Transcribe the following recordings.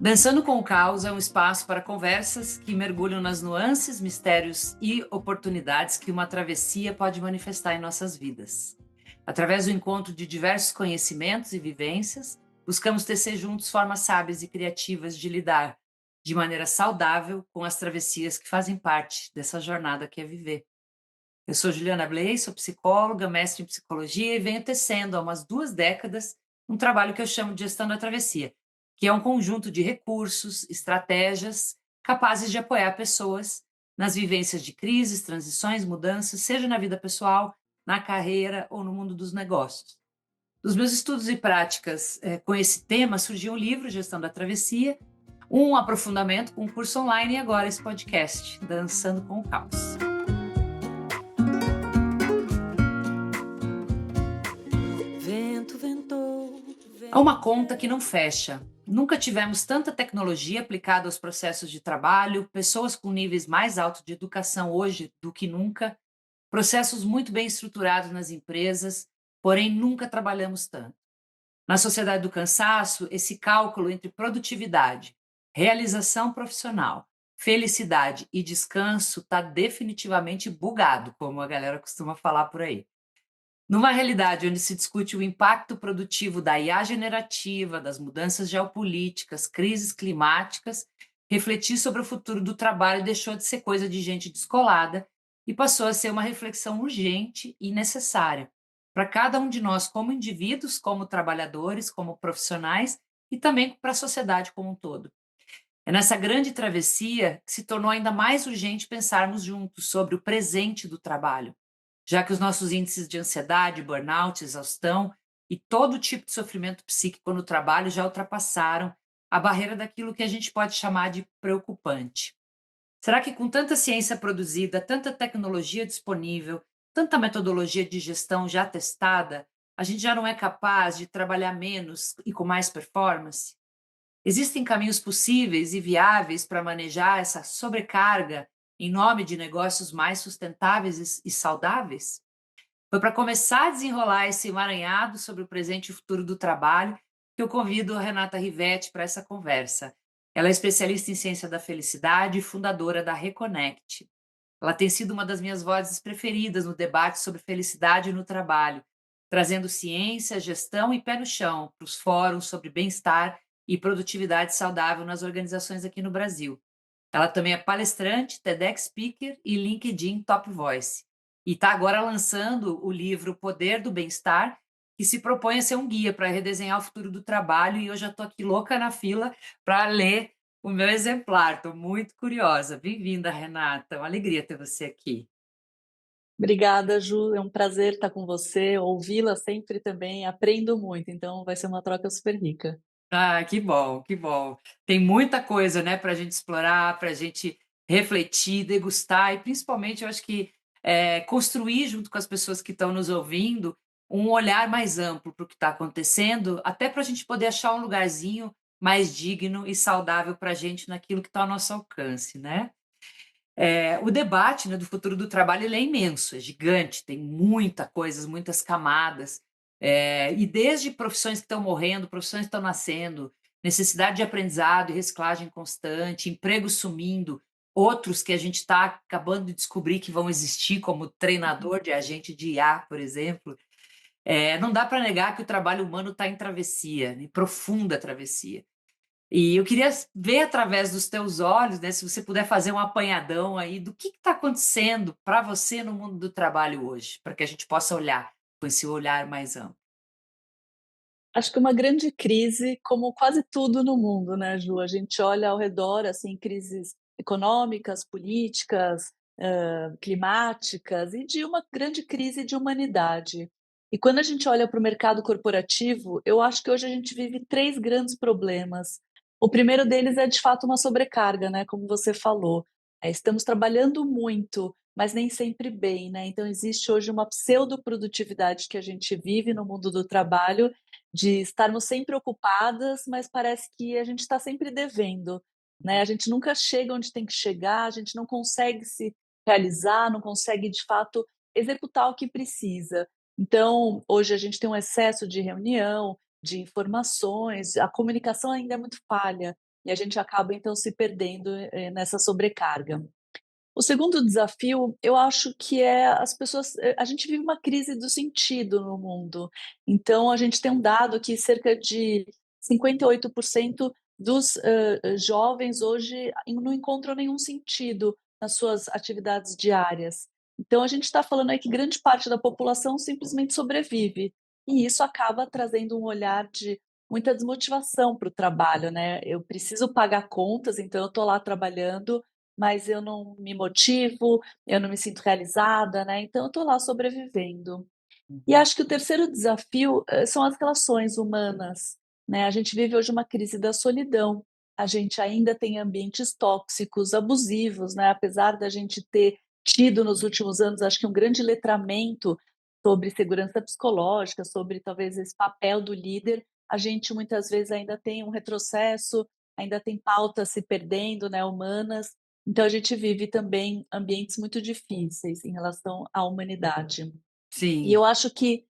Dançando com o Caos é um espaço para conversas que mergulham nas nuances, mistérios e oportunidades que uma travessia pode manifestar em nossas vidas. Através do encontro de diversos conhecimentos e vivências, buscamos tecer juntos formas sábias e criativas de lidar de maneira saudável com as travessias que fazem parte dessa jornada que é viver. Eu sou Juliana Bley, sou psicóloga, mestre em psicologia e venho tecendo há umas 2 décadas um trabalho que eu chamo de gestão da travessia, que é um conjunto de recursos, estratégias capazes de apoiar pessoas nas vivências de crises, transições, mudanças, seja na vida pessoal, na carreira ou no mundo dos negócios. Dos meus estudos e práticas com esse tema surgiu um livro, Gestão da Travessia, um aprofundamento com um curso online e agora esse podcast, Dançando com o Caos. Há uma conta que não fecha. Nunca tivemos tanta tecnologia aplicada aos processos de trabalho, pessoas com níveis mais altos de educação hoje do que nunca, processos muito bem estruturados nas empresas, porém nunca trabalhamos tanto. Na sociedade do cansaço, esse cálculo entre produtividade, realização profissional, felicidade e descanso está definitivamente bugado, como a galera costuma falar por aí. Numa realidade onde se discute o impacto produtivo da IA generativa, das mudanças geopolíticas, crises climáticas, refletir sobre o futuro do trabalho deixou de ser coisa de gente descolada e passou a ser uma reflexão urgente e necessária para cada um de nós, como indivíduos, como trabalhadores, como profissionais e também para a sociedade como um todo. É nessa grande travessia que se tornou ainda mais urgente pensarmos juntos sobre o presente do trabalho, já que os nossos índices de ansiedade, burnout, exaustão e todo tipo de sofrimento psíquico no trabalho já ultrapassaram a barreira daquilo que a gente pode chamar de preocupante. Será que com tanta ciência produzida, tanta tecnologia disponível, tanta metodologia de gestão já testada, a gente já não é capaz de trabalhar menos e com mais performance? Existem caminhos possíveis e viáveis para manejar essa sobrecarga em nome de negócios mais sustentáveis e saudáveis? Foi para começar a desenrolar esse emaranhado sobre o presente e o futuro do trabalho que eu convido a Renata Rivetti para essa conversa. Ela é especialista em ciência da felicidade e fundadora da Reconnect. Ela tem sido uma das minhas vozes preferidas no debate sobre felicidade no trabalho, trazendo ciência, gestão e pé no chão para os fóruns sobre bem-estar e produtividade saudável nas organizações aqui no Brasil. Ela também é palestrante, TEDx Speaker e LinkedIn Top Voice. E está agora lançando o livro Poder do Bem-Estar, que se propõe a ser um guia para redesenhar o futuro do trabalho. E eu já estou aqui louca na fila para ler o meu exemplar. Estou muito curiosa. Bem-vinda, Renata. Uma alegria ter você aqui. Obrigada, Ju. É um prazer estar com você. Ouvi-la sempre também. Aprendo muito, então vai ser uma troca super rica. Ah, que bom, que bom. Tem muita coisa, né, para a gente explorar, para a gente refletir, degustar e principalmente eu acho que construir junto com as pessoas que estão nos ouvindo um olhar mais amplo para o que está acontecendo, até para a gente poder achar um lugarzinho mais digno e saudável para a gente naquilo que está ao nosso alcance, né? O debate, né, do futuro do trabalho ele é imenso, é gigante, tem muita coisa, muitas camadas, e desde profissões que estão morrendo, profissões que estão nascendo, necessidade de aprendizado e reciclagem constante, empregos sumindo, outros que a gente está acabando de descobrir que vão existir, como treinador de agente de IA, por exemplo. Não dá para negar que o trabalho humano está em travessia, em profunda travessia. E eu queria ver através dos teus olhos, né, se você puder fazer um apanhadão aí do que está acontecendo para você no mundo do trabalho hoje, para que a gente possa olhar com esse olhar mais amplo. Acho que uma grande crise, como quase tudo no mundo, né, Ju? A gente olha ao redor, assim, crises econômicas, políticas, climáticas e de uma grande crise de humanidade. E quando a gente olha para o mercado corporativo, eu acho que hoje a gente vive três grandes problemas. O primeiro deles é, de fato, uma sobrecarga, né? Como você falou. Estamos trabalhando muito, mas nem sempre bem, né? Então, existe hoje uma pseudo-produtividade que a gente vive no mundo do trabalho, de estarmos sempre ocupadas, mas parece que a gente está sempre devendo, né? A gente nunca chega onde tem que chegar, a gente não consegue se realizar, não consegue de fato executar o que precisa. Então, hoje a gente tem um excesso de reunião, de informações, a comunicação ainda é muito falha. e a gente acaba então se perdendo, nessa sobrecarga. O segundo desafio, eu acho que é as pessoas a gente vive uma crise do sentido no mundo, então a gente tem um dado que cerca de 58% dos, jovens hoje não encontram nenhum sentido nas suas atividades diárias. Então a gente está falando aí que grande parte da população simplesmente sobrevive, e isso acaba trazendo um olhar de muita desmotivação para o trabalho, né. Eu preciso pagar contas, então eu estou lá trabalhando, mas eu não me motivo, eu não me sinto realizada, né, então eu estou lá sobrevivendo. E Uhum. acho que o terceiro desafio, são as relações humanas, né, a gente vive hoje uma crise da solidão, a gente ainda tem ambientes tóxicos, abusivos, né, apesar da gente ter tido nos últimos anos, acho que um grande letramento sobre segurança psicológica, sobre talvez esse papel do líder, a gente muitas vezes ainda tem um retrocesso, ainda tem pautas se perdendo, né, humanas, então a gente vive também ambientes muito difíceis em relação à humanidade. E Sim. eu acho que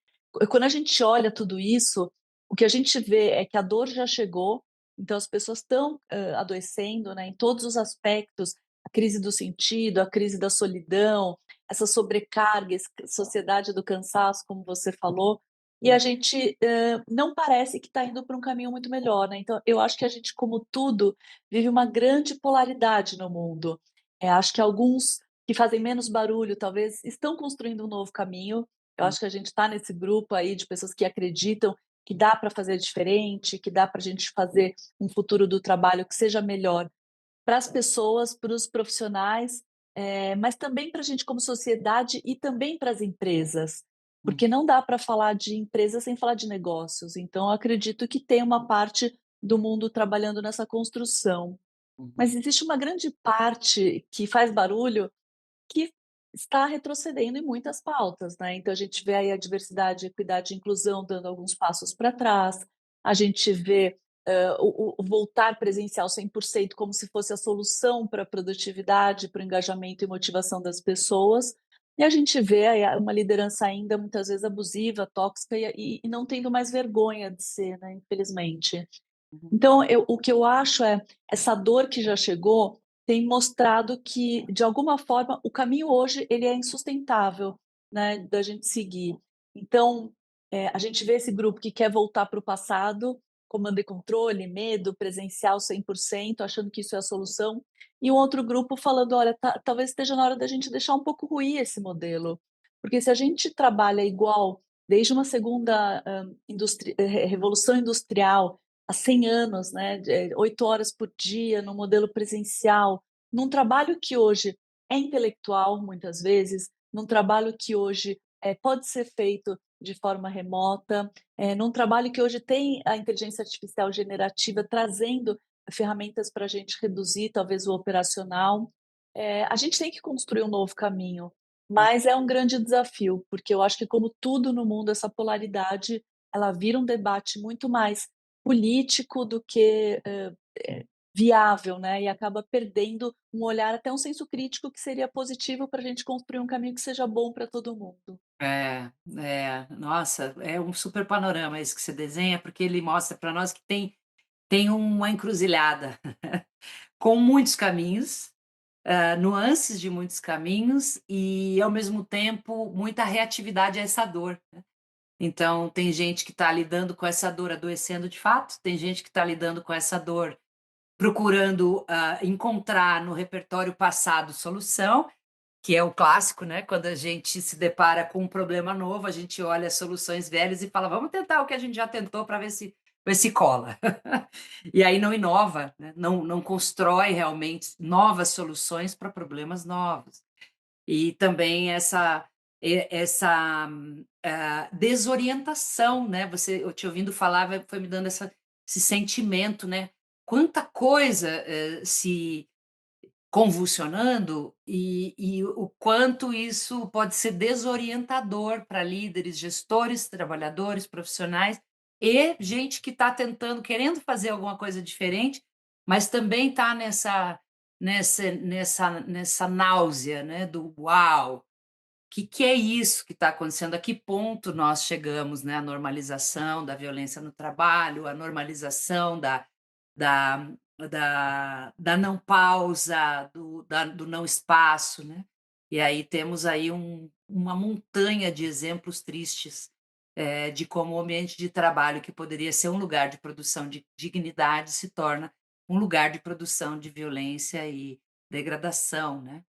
quando a gente olha tudo isso, o que a gente vê é que a dor já chegou, então as pessoas estão, adoecendo, né, em todos os aspectos, a crise do sentido, a crise da solidão, essa sobrecarga, esse sociedade do cansaço, como você falou, e a gente, não parece que está indo para um caminho muito melhor, né, então eu acho que a gente, como tudo, vive uma grande polaridade no mundo. Acho que alguns que fazem menos barulho, talvez, estão construindo um novo caminho, eu Hum. acho que a gente está nesse grupo aí de pessoas que acreditam que dá para fazer diferente, que dá para a gente fazer um futuro do trabalho que seja melhor para as pessoas, para os profissionais, mas também para a gente como sociedade e também para as empresas, Hum. porque não dá para falar de empresa sem falar de negócios. Então eu acredito que tem uma parte do mundo trabalhando nessa construção. Uhum. Mas existe uma grande parte que faz barulho que está retrocedendo em muitas pautas, né, então a gente vê aí a diversidade, equidade e inclusão dando alguns passos para trás, a gente vê, o voltar presencial 100% como se fosse a solução para a produtividade, para o engajamento e motivação das pessoas, e a gente vê aí uma liderança ainda muitas vezes abusiva, tóxica e não tendo mais vergonha de ser, né, infelizmente. Uhum. Então o que eu acho é, essa dor que já chegou, tem mostrado que, de alguma forma, o caminho hoje ele é insustentável, né, da gente seguir. Então, a gente vê esse grupo que quer voltar para o passado, comando e controle, medo, presencial 100%, achando que isso é a solução, e um outro grupo falando: "Olha, talvez esteja na hora da gente deixar um pouco ruir esse modelo", porque se a gente trabalha igual desde uma segunda, revolução industrial, há 100 anos, né, 8 horas por dia no modelo presencial, num trabalho que hoje é intelectual, muitas vezes, num trabalho que hoje, pode ser feito de forma remota, num trabalho que hoje tem a inteligência artificial generativa trazendo ferramentas para a gente reduzir talvez o operacional. A gente tem que construir um novo caminho, Hum. mas é um grande desafio, porque eu acho que como tudo no mundo, essa polaridade, ela vira um debate muito mais político do que, viável, né, e acaba perdendo um olhar, até um senso crítico que seria positivo para a gente construir um caminho que seja bom para todo mundo. É, nossa, é um super panorama esse que você desenha, porque ele mostra para nós que tem uma encruzilhada com muitos caminhos, nuances de muitos caminhos e, ao mesmo tempo, muita reatividade a essa dor. Então, tem gente que está lidando com essa dor adoecendo de fato, tem gente que está lidando com essa dor procurando, encontrar no repertório passado solução, que é o clássico, né, quando a gente se depara com um problema novo, a gente olha as soluções velhas e fala: "Vamos tentar o que a gente já tentou para ver se cola". E aí não inova, né, não constrói realmente novas soluções para problemas novos. E também essa, desorientação, né, eu te ouvindo falar foi me dando esse sentimento, né, quanta coisa, se convulsionando e o quanto isso pode ser desorientador para líderes, gestores, trabalhadores, profissionais e gente que está tentando querendo fazer alguma coisa diferente, mas também está nessa náusea, né, do "uau, que é isso que está acontecendo? A que ponto nós chegamos, né, a normalização da violência no trabalho, a normalização da da não pausa, do não espaço, né. E aí temos aí uma montanha de exemplos tristes, de como o ambiente de trabalho, que poderia ser um lugar de produção de dignidade, se torna um lugar de produção de violência e degradação, né.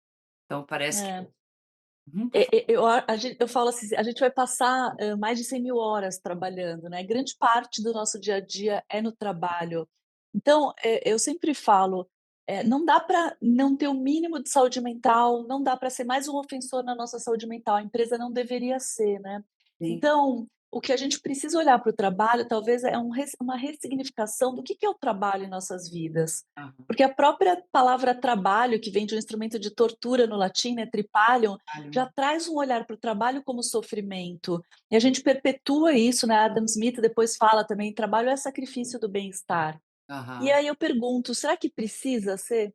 Então parece que É. pode falar. Eu falo assim, a gente vai passar, mais de 100.000 horas trabalhando, né, grande parte do nosso dia a dia é no trabalho. Então, eu sempre falo, não dá para não ter o mínimo de saúde mental, não dá para ser mais um ofensor na nossa saúde mental, a empresa não deveria ser, né. Sim. Então, o que a gente precisa olhar para o trabalho talvez é uma ressignificação do que é o trabalho em nossas vidas. Aham. Porque a própria palavra trabalho, que vem de um instrumento de tortura no latim, né, tripalium, já traz um olhar para o trabalho como sofrimento, e a gente perpetua isso, né, Adam Smith depois fala também: "Trabalho é sacrifício do bem-estar". E Aham, aí eu pergunto: será que precisa ser?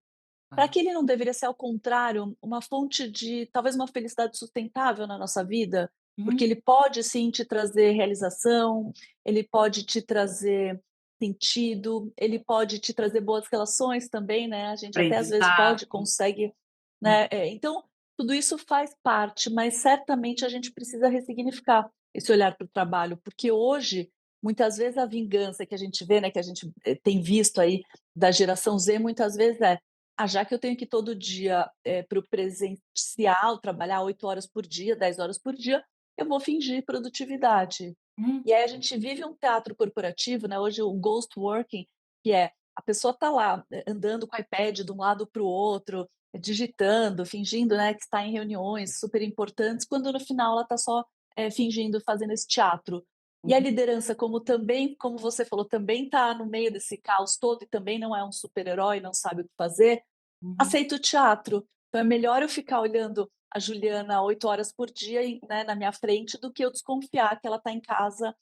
Será aham. que ele não deveria ser, ao contrário, uma fonte de talvez uma felicidade sustentável na nossa vida? Porque Uhum. ele pode sim te trazer realização, ele pode te trazer sentido, ele pode te trazer boas relações também, né, a gente até às vezes Aprendizado. pode, consegue, Hum. né, então tudo isso faz parte, mas certamente a gente precisa ressignificar esse olhar para o trabalho, porque hoje, muitas vezes a vingança que a gente vê, né, que a gente, tem visto aí da geração Z, muitas vezes é: "Ah, já que eu tenho que ir todo dia, para o presencial, trabalhar 8 horas por dia, 10 horas por dia, eu vou fingir produtividade". Uhum. E aí a gente vive um teatro corporativo, né, hoje o ghost working, que é a pessoa tá lá, andando com o iPad de um lado para o outro, digitando, fingindo, né, que está em reuniões super importantes, quando no final ela está só, fingindo, fazendo esse teatro. E a Uhum. liderança, como também, como você falou, também está no meio desse caos todo e também não é um super-herói, não sabe o que fazer, Uhum. aceita o teatro. Então é melhor eu ficar olhando a Juliana 8 horas por dia né, na minha frente, do que eu desconfiar que ela está em casa,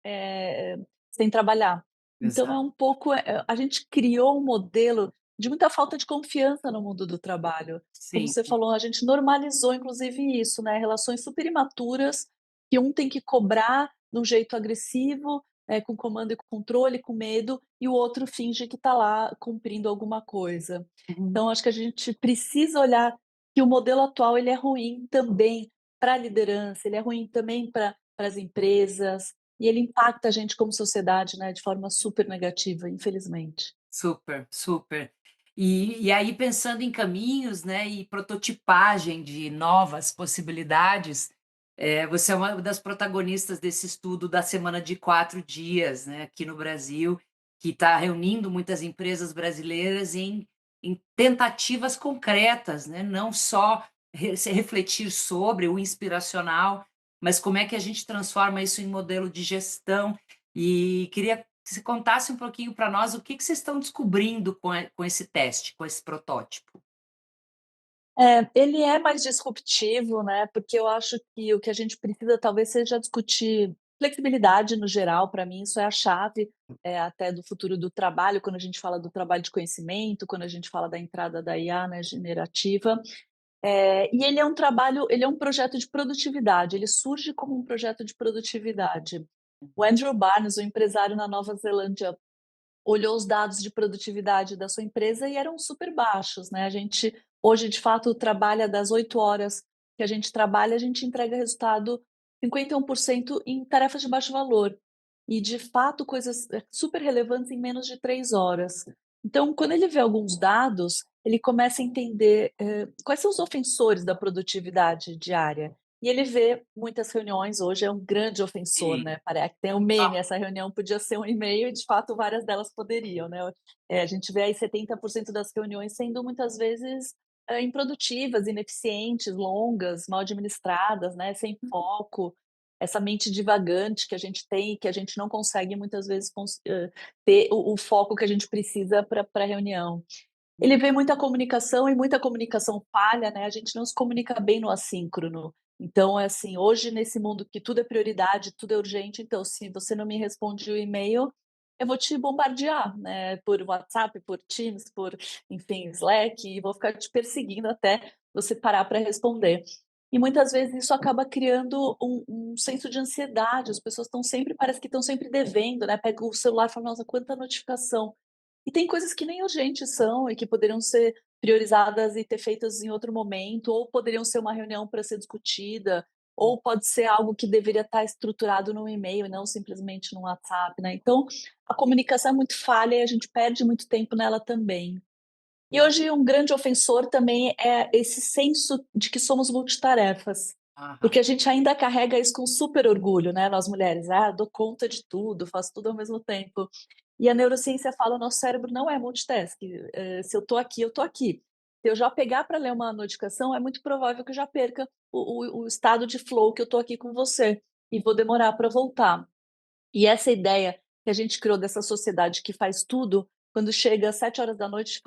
eh, sem trabalhar. Então é Exato. um pouco, a gente criou um modelo de muita falta de confiança no mundo do trabalho. Como Sim. você falou, a gente normalizou inclusive isso, né, relações super imaturas, que um tem que cobrar de um jeito agressivo, com comando e controle, com medo, e o outro finge que está lá cumprindo alguma coisa. Uhum. Então acho que a gente precisa olhar que o modelo atual ele é ruim também para a liderança, ele é ruim também para as empresas, e ele impacta a gente como sociedade, né, de forma super negativa, infelizmente. Super, super. E aí pensando em caminhos, né, e prototipagem de novas possibilidades, você é uma das protagonistas desse estudo da semana de 4 dias, né, aqui no Brasil, que está reunindo muitas empresas brasileiras em tentativas concretas, né, não só se refletir sobre o inspiracional, mas como é que a gente transforma isso em modelo de gestão. E queria que você contasse um pouquinho para nós o que que vocês estão descobrindo com esse teste, com esse protótipo. É, ele é mais disruptivo, né, porque eu acho que o que a gente precisa talvez seja discutir flexibilidade no geral, para mim isso é a chave, até do futuro do trabalho, quando a gente fala do trabalho de conhecimento, quando a gente fala da entrada da IA, né, generativa. E ele é um projeto de produtividade, ele surge como um projeto de produtividade. O Andrew Barnes, o empresário na Nova Zelândia, olhou os dados de produtividade da sua empresa e eram super baixos, né, a gente hoje, de fato, trabalha das 8 horas que a gente trabalha, a gente entrega resultado 51% em tarefas de baixo valor. E, de fato, coisas, super relevantes em menos de 3 horas. Então, quando ele vê alguns dados, ele começa a entender, quais são os ofensores da produtividade diária. E ele vê muitas reuniões, hoje é um grande ofensor, Sim. né, parece que tem um Ah, meme, essa reunião podia ser um e-mail e de fato várias delas poderiam, né. A gente vê aí 70% das reuniões sendo muitas vezes, improdutivas, ineficientes, longas, mal administradas, né, sem foco, essa mente divagante que a gente tem e que a gente não consegue muitas vezes ter o foco que a gente precisa para a reunião. Ele vê muita comunicação falha, né, a gente não se comunica bem no assíncrono. Então, é assim, hoje nesse mundo que tudo é prioridade, tudo é urgente, então se você não me responde o e-mail, eu vou te bombardear, né, por WhatsApp, por Teams, por, enfim, Slack, e vou ficar te perseguindo até você parar para responder. E muitas vezes isso acaba criando um senso de ansiedade, as pessoas estão sempre parece que estão sempre devendo, né, pega o celular e fala: "Nossa, quanta notificação". E tem coisas que nem urgentes são e que poderiam ser priorizadas e ter feitas em outro momento, ou poderiam ser uma reunião para ser discutida, ou pode ser algo que deveria estar estruturado num e-mail e não simplesmente no WhatsApp, né. Então, a comunicação é muito falha e a gente perde muito tempo nela também. E hoje um grande ofensor também é esse senso de que somos multitarefas, Aham, porque a gente ainda carrega isso com super orgulho, né, nós mulheres: "Ah, dou conta de tudo, faço tudo ao mesmo tempo". E a neurociência fala: o nosso cérebro não é multitask, se eu tô aqui, eu tô aqui. Se eu já pegar para ler uma notificação, é muito provável que eu já perca o estado de flow que eu tô aqui com você, e vou demorar para voltar. E essa ideia que a gente criou dessa sociedade que faz tudo, quando chega às 7 horas da noite,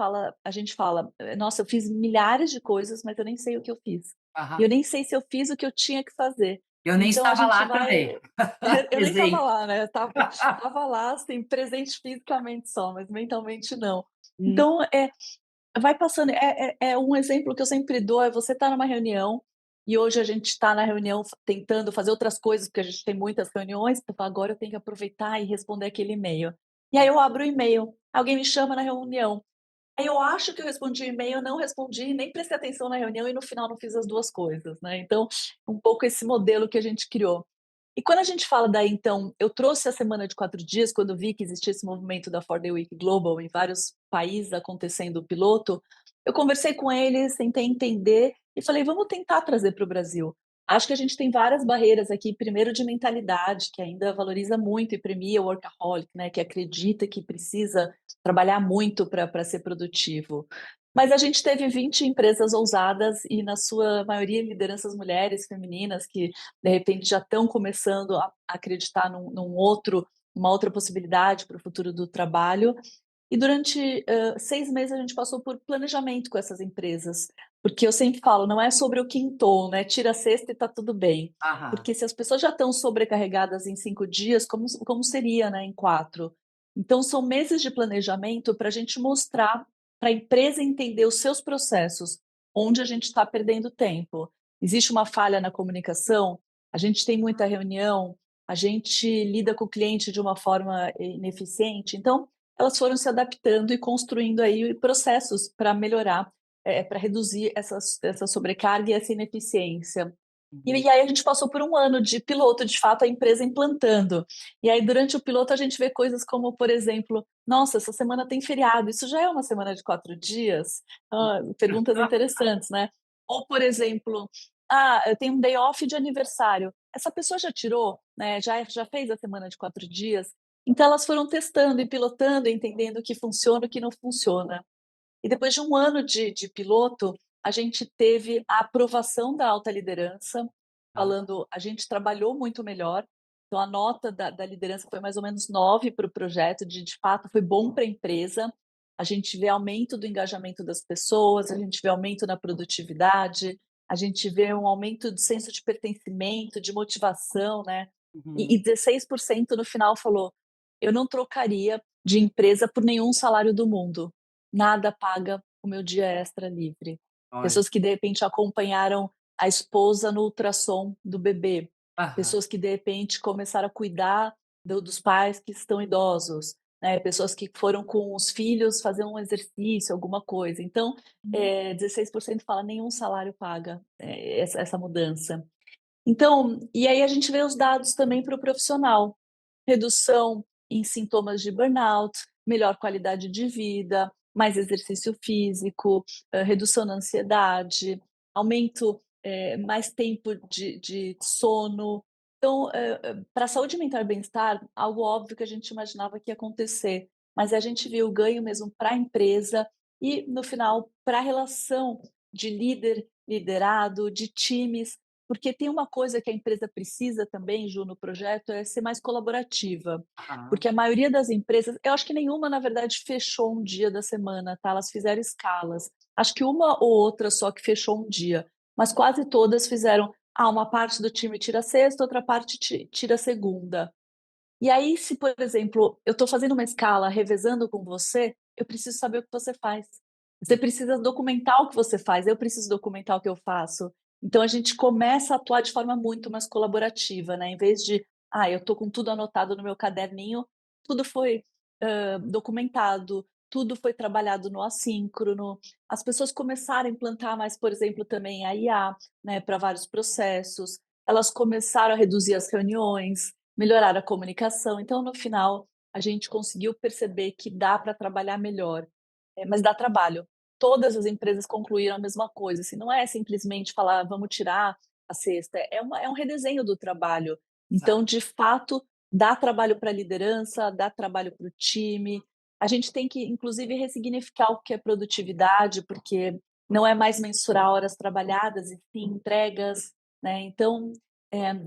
a gente fala: Nossa, eu fiz milhares de coisas, mas eu nem sei o que eu fiz. E aham. eu nem sei se eu fiz o que eu tinha que fazer". Eu nem Então a estava gente lá vai também, eu nem estava presente. lá, né, estava lá, assim, presente fisicamente só, mas mentalmente não. Hum, Então, vai passando, é um exemplo que eu sempre dou, é você estar numa reunião, e hoje a gente está na reunião tentando fazer outras coisas, porque a gente tem muitas reuniões, então agora eu tenho que aproveitar e responder aquele e-mail. E aí eu abro o e-mail, alguém me chama na reunião, aí eu acho que eu respondi o e-mail, não respondi, nem prestei atenção na reunião e no final não fiz as 2 coisas, né, então, um pouco esse modelo que a gente criou. E quando a gente fala daí então, eu trouxe a semana de 4 dias, quando vi que existia esse movimento da 4 Day Week Global em vários países acontecendo o piloto, eu conversei com eles, tentei entender e falei: "Vamos tentar trazer para o Brasil". Acho que a gente tem várias barreiras aqui, primeiro de mentalidade, que ainda valoriza muito e premia o workaholic, né, que acredita que precisa trabalhar muito para ser produtivo. Mas a gente teve 20 empresas ousadas e, na sua maioria, lideranças mulheres, femininas, que de repente já estão começando a acreditar numa outra possibilidade para o futuro do trabalho. E durante 6 meses a gente passou por planejamento com essas empresas, porque eu sempre falo, não é sobre o quintou, né, tira a sexta e está tudo bem. aham, Porque se as pessoas já estão sobrecarregadas em 5 dias, como seria, né, em 4? Então são meses de planejamento para a gente mostrar, para a empresa entender os seus processos, onde a gente está perdendo tempo. Existe uma falha na comunicação, a gente tem muita reunião, a gente lida com o cliente de uma forma ineficiente, então elas foram se adaptando e construindo aí processos para melhorar, para reduzir essa sobrecarga e essa ineficiência. uhum. E aí a gente passou por um ano de piloto, de fato, a empresa implantando. E aí durante o piloto a gente vê coisas como, por exemplo: "Nossa, essa semana tem feriado, isso já é uma semana de 4 dias?". Perguntas interessantes, né. Ou, por exemplo: eu tenho um day off de aniversário. Essa pessoa já tirou, né, já fez a semana de 4 dias? Então elas foram testando e pilotando, entendendo o que funciona e o que não funciona. E depois de um ano de piloto, a gente teve a aprovação da alta liderança, Ah, falando: "A gente trabalhou muito melhor". Então a nota da liderança foi mais ou menos 9 para o projeto, de fato foi bom para a empresa. A gente vê aumento do engajamento das pessoas, a gente vê aumento na produtividade, a gente vê um aumento do senso de pertencimento, de motivação, né. uhum. E 16% no final falou: "Eu não trocaria de empresa por nenhum salário do mundo". Nada paga o meu dia extra livre. Olha, Pessoas que de repente acompanharam a esposa no ultrassom do bebê, aham, pessoas que de repente começaram a cuidar dos pais que estão idosos, né, pessoas que foram com os filhos fazer um exercício, alguma coisa. Então, 16% fala: "Nenhum salário paga, essa mudança". Então, e aí a gente vê os dados também para o profissional. Redução em sintomas de burnout, melhor qualidade de vida, mais exercício físico, redução na ansiedade, aumento, mais tempo de sono. Então, para a saúde mental e bem-estar, algo óbvio que a gente imaginava que ia acontecer, mas a gente viu o ganho mesmo para a empresa e, no final, para a relação de líder, liderado, de times, porque tem uma coisa que a empresa precisa também, Ju, no projeto, é ser mais colaborativa. aham. Porque a maioria das empresas, eu acho que nenhuma, na verdade, fechou um dia da semana, tá? Elas fizeram escalas. Acho que uma ou outra só que fechou um dia, mas quase todas fizeram, uma parte do time tira sexta, outra parte tira segunda. E aí, se, por exemplo, eu estou fazendo uma escala revezando com você, eu preciso saber o que você faz. Você precisa documentar o que você faz, eu preciso documentar o que eu faço. Então a gente começa a atuar de forma muito mais colaborativa, né, em vez de: eu estou com tudo anotado no meu caderninho", tudo foi, documentado, tudo foi trabalhado no assíncrono, as pessoas começaram a implantar mais, por exemplo, também a IA, né, para vários processos, elas começaram a reduzir as reuniões, melhorar a comunicação, então no final a gente conseguiu perceber que dá para trabalhar melhor, mas dá trabalho. Todas as empresas concluíram a mesma coisa, assim, não é simplesmente falar: "Vamos tirar a sexta", é um redesenho do trabalho. Então, de fato, dá trabalho para a liderança, dá trabalho para o time. A gente tem que, inclusive, ressignificar o que é produtividade, porque não é mais mensurar horas trabalhadas, e sim entregas, né. Então,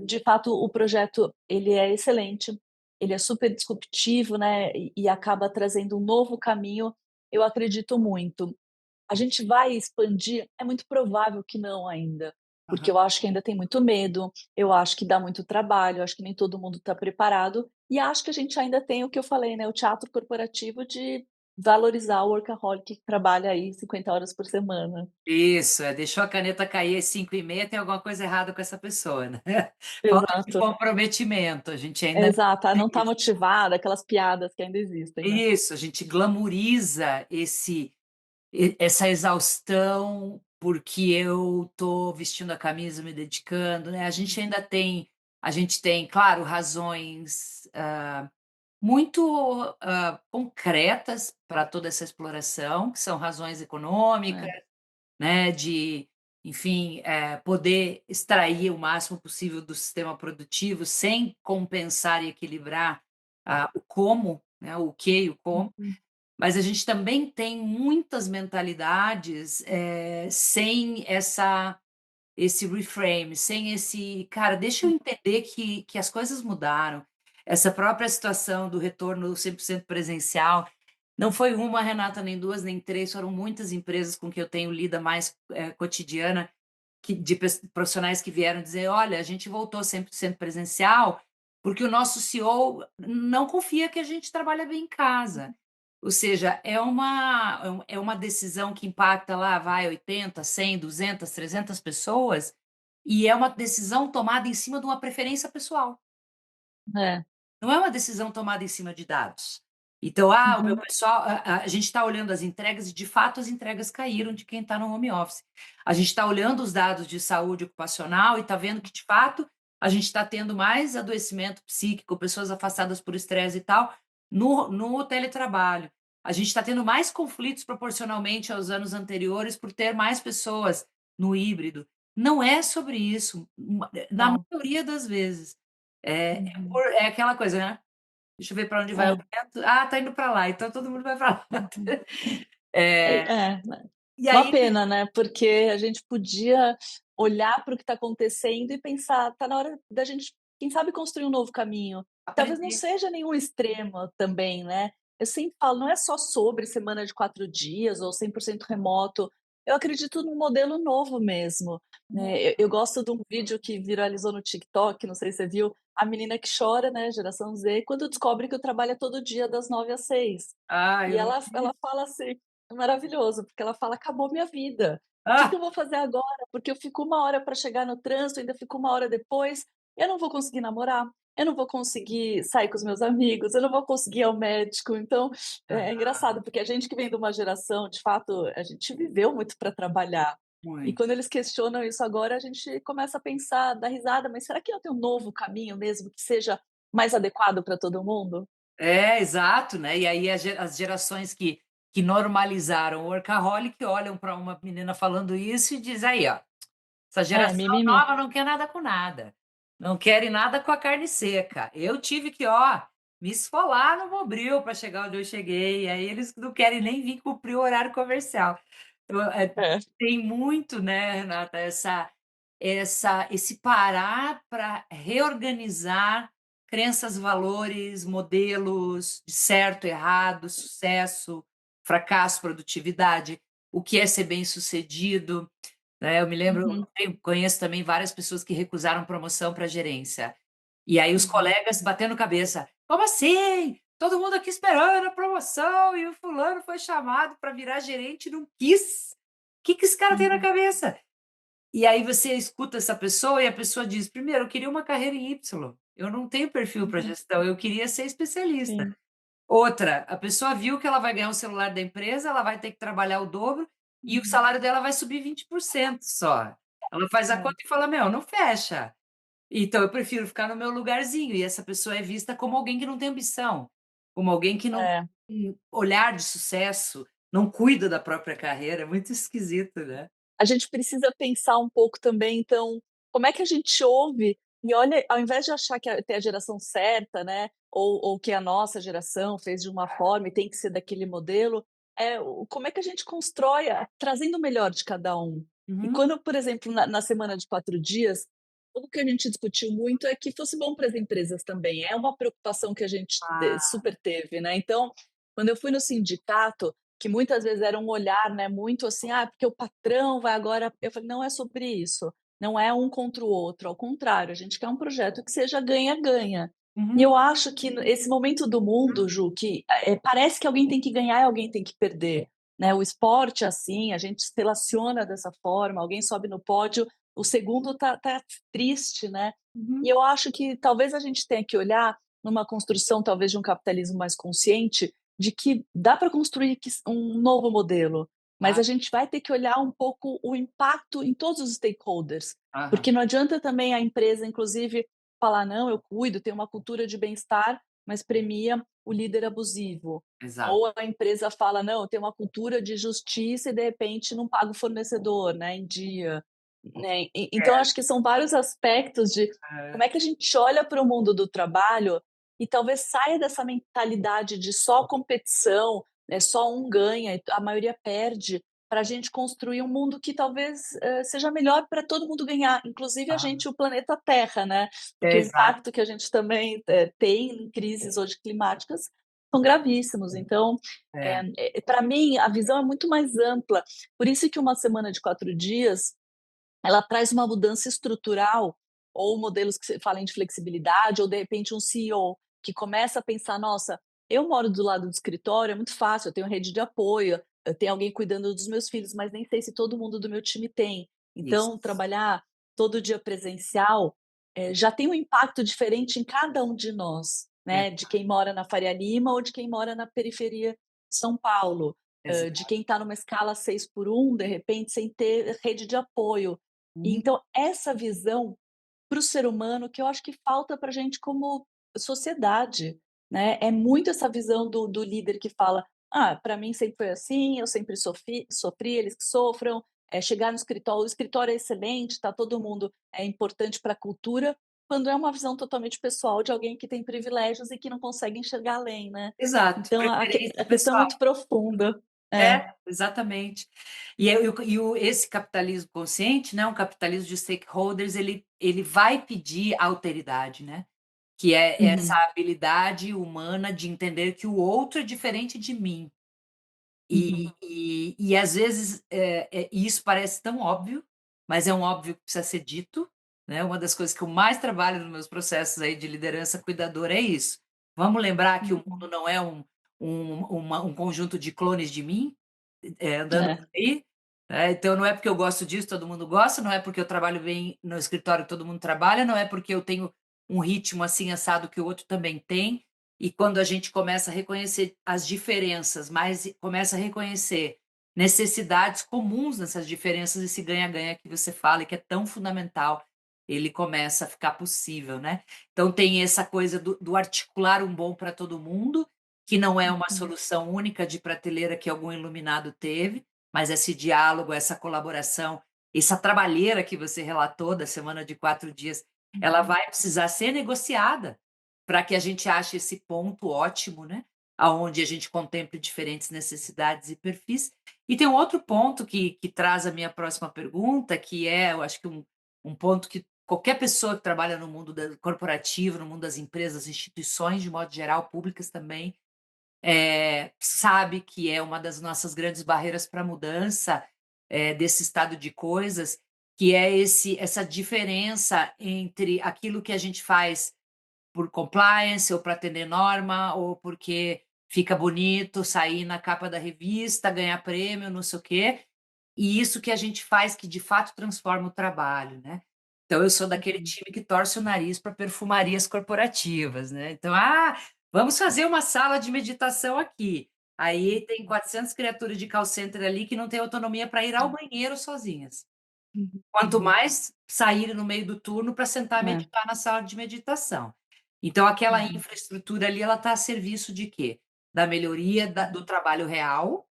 de fato, o projeto ele é excelente, ele é super disruptivo, né, e acaba trazendo um novo caminho, eu acredito muito. A gente vai expandir? É muito provável que não ainda, porque Aham. eu acho que ainda tem muito medo, eu acho que dá muito trabalho, eu acho que nem todo mundo está preparado, e acho que a gente ainda tem o que eu falei, né, o teatro corporativo de valorizar o workaholic que trabalha aí 50 horas por semana. Isso, deixou a caneta cair às 5h30, tem alguma coisa errada com essa pessoa, né. Falta de Exato, comprometimento, a gente ainda exato. "Ah, tem não está isso. motivada", aquelas piadas que ainda existem, né. Isso, a gente glamoriza essa exaustão, porque eu tô vestindo a camisa, me dedicando, né. A gente tem, claro, razões, muito, concretas para toda essa exploração, que são razões econômicas, É, né, de, enfim, poder extrair o máximo possível do sistema produtivo sem compensar e equilibrar, o como, né, o que e o como. uhum, Mas a gente também tem muitas mentalidades, sem esse reframe, sem esse: "Cara, deixa eu entender que as coisas mudaram". Essa própria situação do retorno 100% presencial, não foi uma, Renata, nem 2, nem 3, foram muitas empresas com que eu tenho lida mais, cotidiana, que de profissionais que vieram dizer: "Olha, a gente voltou 100% presencial, porque o nosso CEO não confia que a gente trabalha bem em casa". Ou seja, é uma decisão que impacta lá, vai 80, 100, 200, 300 pessoas, e é uma decisão tomada em cima de uma preferência pessoal. é, Não é uma decisão tomada em cima de dados. Então, o meu uhum, pessoal, a gente está olhando as entregas e, de fato, as entregas caíram de quem está no home office. A gente está olhando os dados de saúde ocupacional e está vendo que, de fato, a gente está tendo mais adoecimento psíquico, pessoas afastadas por estresse e tal, no teletrabalho. A gente está tendo mais conflitos proporcionalmente aos anos anteriores por ter mais pessoas no híbrido. Não é sobre isso, na não, maioria das vezes. uhum, É aquela coisa, né, deixa eu ver para onde vai o é, vento. Ah, tá indo para lá, então todo mundo vai para lá. uhum. Eh, Né. e Uma aí pena, né, porque a gente podia olhar para o que está acontecendo e pensar: "Tá na hora da gente, quem sabe, construir um novo caminho". Talvez não aprender. seja nenhum extremo também, né. Eu sempre falo, não é só sobre semana de 4 dias ou 100% remoto, eu acredito num modelo novo mesmo, né. Eu gosto de um vídeo que viralizou no TikTok, não sei se você viu, a menina que chora, né, geração Z, quando descobre que o trabalho é todo dia das 9 às 6. Ah, E eu não ela fala assim, é maravilhoso, porque ela fala: "Acabou minha vida. O que ah, eu vou fazer agora? Porque eu fico 1 hora para chegar no trânsito, ainda fico 1 hora depois, eu não vou conseguir namorar, eu não vou conseguir sair com os meus amigos, eu não vou conseguir ir ao médico". Então, é engraçado, porque a gente que vem de uma geração, de fato, a gente viveu muito para trabalhar. E muito. quando eles questionam isso agora, a gente começa a pensar, dar risada: "Mas será que não tem um novo caminho mesmo que seja mais adequado para todo mundo?". É, exato, né, e aí as gerações que normalizaram o workaholic olham para uma menina falando isso e diz: "Aí, ó, essa É, geração mimimi. nova não quer nada com nada, não querem nada com a carne seca. Eu tive que, ó, me esfolar no Mobril para chegar onde eu cheguei, aí eles não querem nem vir cumprir o horário comercial". Então, É. tem muito, né, Renata, esse parar para reorganizar crenças, valores, modelos de certo, errado, sucesso, fracasso, produtividade, o que é ser bem-sucedido, né. Eu me lembro, Uhum, conheço também várias pessoas que recusaram promoção para gerência. E aí os uhum. colegas batendo cabeça: "Como assim? Todo mundo aqui esperando a promoção e o fulano foi chamado para virar gerente e não quis. O que que esse cara tem na Uhum, cabeça?". E aí você escuta essa pessoa e a pessoa diz: "Primeiro, eu queria uma carreira em Y, eu não tenho perfil para uhum, gestão, eu queria ser especialista". sim. Outra, a pessoa viu que ela vai ganhar um celular da empresa, ela vai ter que trabalhar o dobro e o Uhum. salário dela vai subir 20% só. Ela faz a É, conta e fala: "Meu, não fecha". Então eu prefiro ficar no meu lugarzinho, e essa pessoa é vista como alguém que não tem ambição, como alguém que não é. tem olhar de sucesso, não cuida da própria carreira, é muito esquisito, né. A gente precisa pensar um pouco também, então, como é que a gente ouve e olha, ao invés de achar que tem a geração certa, né, ou que a nossa geração fez de uma forma e tem que ser daquele modelo, como é que a gente constrói trazendo o melhor de cada um. E Uhum. quando, por exemplo, na semana de 4 dias, o que a gente discutiu muito é que fosse bom para as empresas também, é uma preocupação que a gente Ah. super teve, né. Então, quando eu fui no sindicato, que muitas vezes era um olhar, né, muito assim: "Ah, porque o patrão vai agora", eu falei: "Não é sobre isso, não é um contra o outro, ao contrário, a gente quer um projeto que seja ganha-ganha". E Uhum. eu acho que esse momento do mundo, Ju, que, parece que alguém tem que ganhar e alguém tem que perder, né, o esporte é assim, a gente se relaciona dessa forma, alguém sobe no pódio, o segundo tá triste, né. E Uhum. eu acho que talvez a gente tenha que olhar numa construção, talvez, de um capitalismo mais consciente, de que dá para construir um novo modelo, mas Ah, a gente vai ter que olhar um pouco o impacto em todos os stakeholders, aham. porque não adianta também a empresa, inclusive, falar: "Não, eu cuido, tenho uma cultura de bem-estar", mas premia o líder abusivo. Exato. Ou a empresa fala: "Não, eu tenho uma cultura de justiça", e de repente não paga o fornecedor, né, em dia, né. Então É. acho que são vários aspectos de como é que a gente olha para o mundo do trabalho e talvez saia dessa mentalidade de só competição, só um ganha e a maioria perde, para a gente construir um mundo que talvez, seja melhor para todo mundo ganhar, inclusive a Aham. gente, o planeta Terra, né, porque É, o exato. impacto que a gente também, tem em crises hoje climáticas são gravíssimos. Então, É. pra mim, a visão é muito mais ampla, por isso que uma semana de 4 dias ela traz uma mudança estrutural, ou modelos que se falem de flexibilidade, ou de repente um CEO que começa a pensar: "Nossa, eu moro do lado do escritório, é muito fácil, eu tenho rede de apoio, eu tenho alguém cuidando dos meus filhos, mas nem sei se todo mundo do meu time tem". Isso. Então, trabalhar todo dia presencial, já tem um impacto diferente em cada um de nós, né, de quem mora na Faria Lima ou de quem mora na periferia de São Paulo, de Exato. quem está numa escala 6 por 1, de repente, sem ter rede de apoio. Uhum. Então, essa visão para o ser humano que eu acho que falta para a gente como sociedade, né, é muito essa visão do líder que fala: "Ah, para mim sempre foi assim, eu sempre sofri, eles que sofram", chegar no escritório, o escritório é excelente, está todo mundo é importante para a cultura, quando é uma visão totalmente pessoal de alguém que tem privilégios e que não consegue enxergar além, né. Exato, Então preferência a questão é pessoal. muito profunda. É. É, exatamente. E esse capitalismo consciente, né, um capitalismo de stakeholders, ele vai pedir alteridade, né, que é essa Uhum, habilidade humana de entender que o outro é diferente de mim. uhum, E às vezes, isso parece tão óbvio, mas é um óbvio que precisa ser dito, né, uma das coisas que eu mais trabalho nos meus processos aí de liderança cuidadora é isso. Vamos lembrar que o mundo uhum. não é um conjunto de clones de mim, andando por É. aí, né, então não é porque eu gosto disso, todo mundo gosta, não é porque eu trabalho bem no escritório que todo mundo trabalha, não é porque eu tenho um ritmo assim assado que o outro também tem, e quando a gente começa a reconhecer as diferenças, mas começa a reconhecer necessidades comuns nessas diferenças, esse ganha-ganha que você fala e que é tão fundamental, ele começa a ficar possível, né. Então tem essa coisa do articular um bom para todo mundo, que não é uma Uhum, solução única de prateleira que algum iluminado teve, mas esse diálogo, essa colaboração, essa trabalheira que você relatou da semana de 4 dias, ela uhum. vai precisar ser negociada, para que a gente ache esse ponto ótimo, né, aonde a gente contemple diferentes necessidades e perfis. E tem um outro ponto que traz a minha próxima pergunta, que é, eu acho que um ponto que qualquer pessoa que trabalha no mundo da corporativo, no mundo das empresas, instituições de modo geral, públicas também, sabe que é uma das nossas grandes barreiras para a mudança, desse estado de coisas, que é essa diferença entre aquilo que a gente faz por compliance ou para atender norma ou porque fica bonito sair na capa da revista, ganhar prêmio, não sei o quê, e isso que a gente faz que de fato transforma o trabalho, né. Então eu sou daquele Uhum. time que torce o nariz para perfumarias corporativas, né, então: vamos fazer uma sala de meditação aqui. Aí tem 400 criaturas de call center ali que não têm autonomia para ir ao banheiro sozinhas. Uhum, Quanto uhum. mais saírem no meio do turno para sentar e É, meditar na sala de meditação. Então aquela uhum, infraestrutura ali, ela está a serviço de quê? Da melhoria do trabalho real,